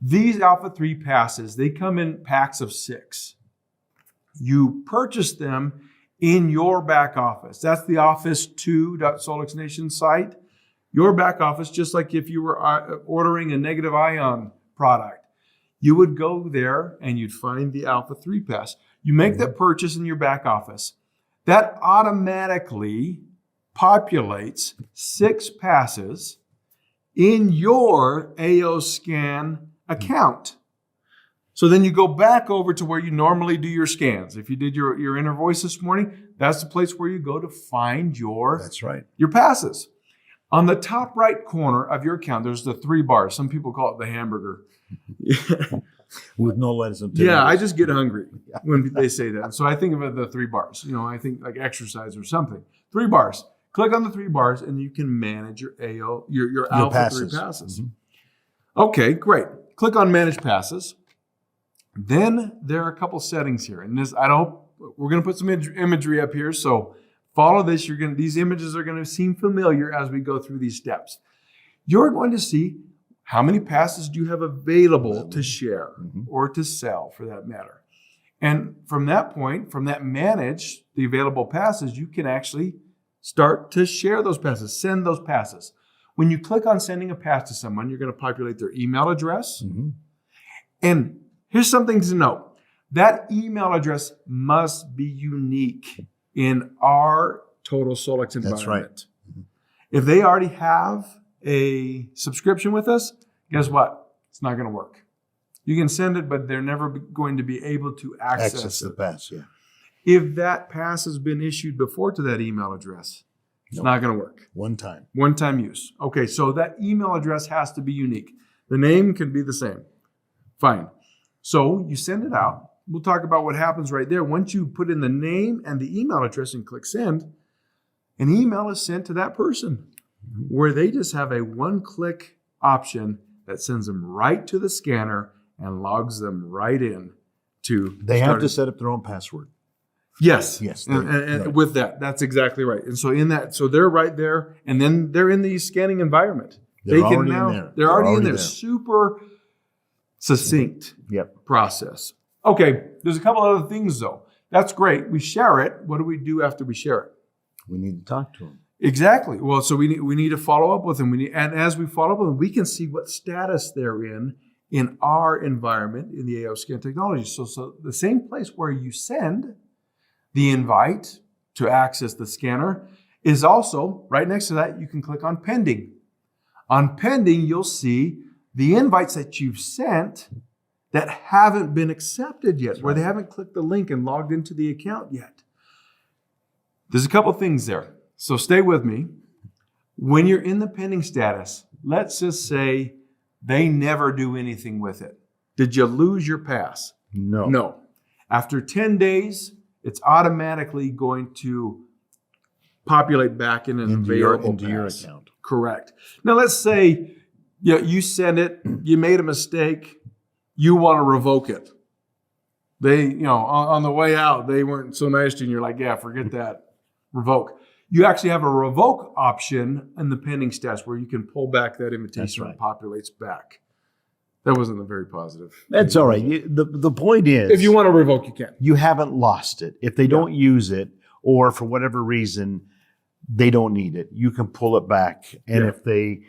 These Alpha3 passes, they come in packs of 6. You purchase them in your back office. That's the office2.solixnation site. Your back office, just like if you were ordering a negative ion product, you would go there and you'd find the Alpha3 pass. You make that purchase in your back office. That automatically populates 6 passes in your AO Scan account. So then you go back over to where you normally do your scans. If you did your inner voice this morning, that's the place where you go to find your passes. On the top right corner of your account, there's the 3 bars. Some people call it the hamburger. With no lettuce and tomatoes. Yeah, I just get hungry when they say that. So I think of it the 3 bars. I think like exercise or something. 3 bars. Click on the 3 bars and you can manage your AO, your Alpha3 passes. Okay, great. Click on Manage Passes. Then there are a couple settings here. And this, we're going to put some imagery up here. So follow this. These images are going to seem familiar as we go through these steps. You're going to see how many passes do you have available to share or to sell for that matter. And from that point, from that manage the available passes, you can actually start to share those passes, send those passes. When you click on sending a pass to someone, you're going to populate their email address. And here's something to note. That email address must be unique in our Total Solix environment. That's right. If they already have a subscription with us, guess what? It's not going to work. You can send it, but they're never going to be able to access the pass, yeah. If that pass has been issued before to that email address, it's not going to work. One time. One-time use. Okay, so that email address has to be unique. The name can be the same. Fine. So you send it out. We'll talk about what happens right there. Once you put in the name and the email address and click send, an email is sent to that person where they just have a one-click option that sends them right to the scanner and logs them right in to. They have to set up their own password. Yes. Yes. And with that, that's exactly right. And so they're right there, and then they're in the scanning environment. They're already in there. Super succinct process. Okay, there's a couple other things though. That's great. We share it. What do we do after we share it? We need to talk to them. Exactly. Well, so we need to follow up with them. And as we follow up with them, we can see what status they're in our environment in the AO Scan technology. So the same place where you send the invite to access the scanner is also right next to that. You can click on pending. On pending, you'll see the invites that you've sent that haven't been accepted yet, where they haven't clicked the link and logged into the account yet. There's a couple things there. So stay with me. When you're in the pending status, let's just say they never do anything with it. Did you lose your pass? No. After 10 days, it's automatically going to populate back in an available into your account. Correct. Now let's say you send it, you made a mistake, you want to revoke it. They, on the way out, they weren't so nice to you and you're like, yeah, forget that. Revoke. You actually have a revoke option in the pending status where you can pull back that invitation and it populates back. That wasn't a very positive. That's all right. The point is, if you want to revoke, you can. You haven't lost it. If they don't use it, or for whatever reason they don't need it, you can pull it back. And if they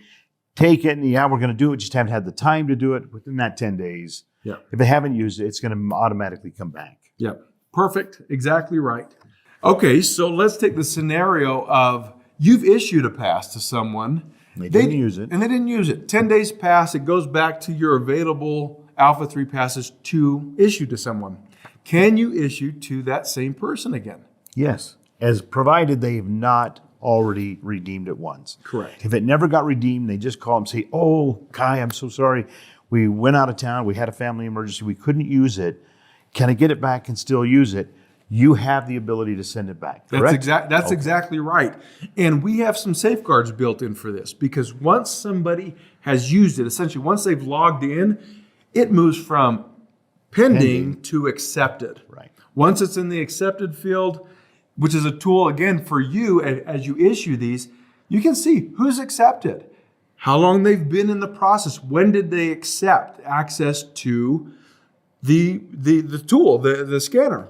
take it and we're going to do it, just haven't had the time to do it within that 10 days. Yeah. If they haven't used it, it's going to automatically come back. Yeah. Perfect. Exactly right. Okay, so let's take the scenario of you've issued a pass to someone. They didn't use it. And they didn't use it. 10 days pass, it goes back to your available Alpha3 passes to issue to someone. Can you issue to that same person again? Yes, as provided they have not already redeemed it once. Correct. If it never got redeemed, they just call and say, oh, Kai, I'm so sorry. We went out of town. We had a family emergency. We couldn't use it. Can I get it back and still use it? You have the ability to send it back, correct? That's exactly right. And we have some safeguards built in for this because once somebody has used it, essentially once they've logged in, it moves from pending to accepted. Right. Once it's in the accepted field, which is a tool, again, for you as you issue these, you can see who's accepted. how long they've been in the process, when did they accept access to the tool, the scanner.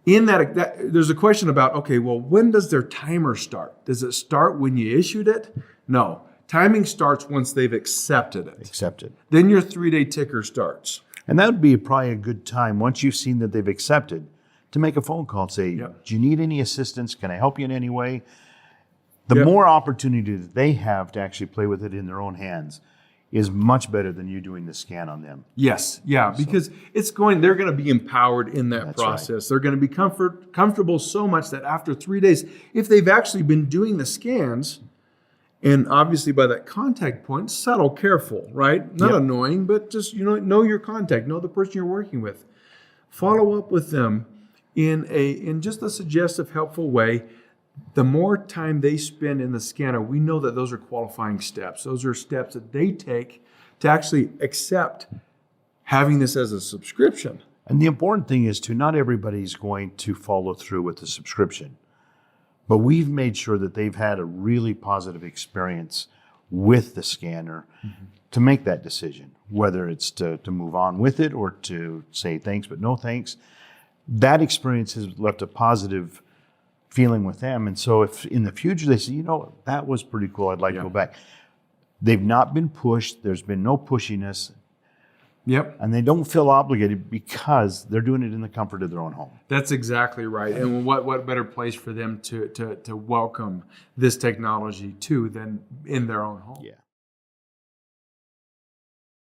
In that, there's a question about, okay, well, when does their timer start? Does it start when you issued it? No. Timing starts once they've accepted it. Accepted. Then your 3-day ticker starts. And that would be probably a good time, once you've seen that they've accepted, to make a phone call and say, do you need any assistance? Can I help you in any way? The more opportunity that they have to actually play with it in their own hands is much better than you doing the scan on them. Yes, yeah, because they're going to be empowered in that process. Right. They're going to be comfortable so much that after 3 days, if they've actually been doing the scans, and obviously by that contact point, subtle, careful, right? Not annoying, but just, know your contact, know the person you're working with. Follow up with them in just a suggestive, helpful way. The more time they spend in the scanner, we know that those are qualifying steps. Those are steps that they take to actually accept having this as a subscription. And the important thing is not everybody's going to follow through with the subscription. But we've made sure that they've had a really positive experience with the scanner to make that decision, whether it's to move on with it or to say thanks but no thanks. That experience has left a positive feeling with them. And so if in the future they say, that was pretty cool, I'd like to go back. They've not been pushed. There's been no pushiness. Yep. And they don't feel obligated because they're doing it in the comfort of their own home. That's exactly right. And what better place for them to welcome this technology to than in their own home? Yeah.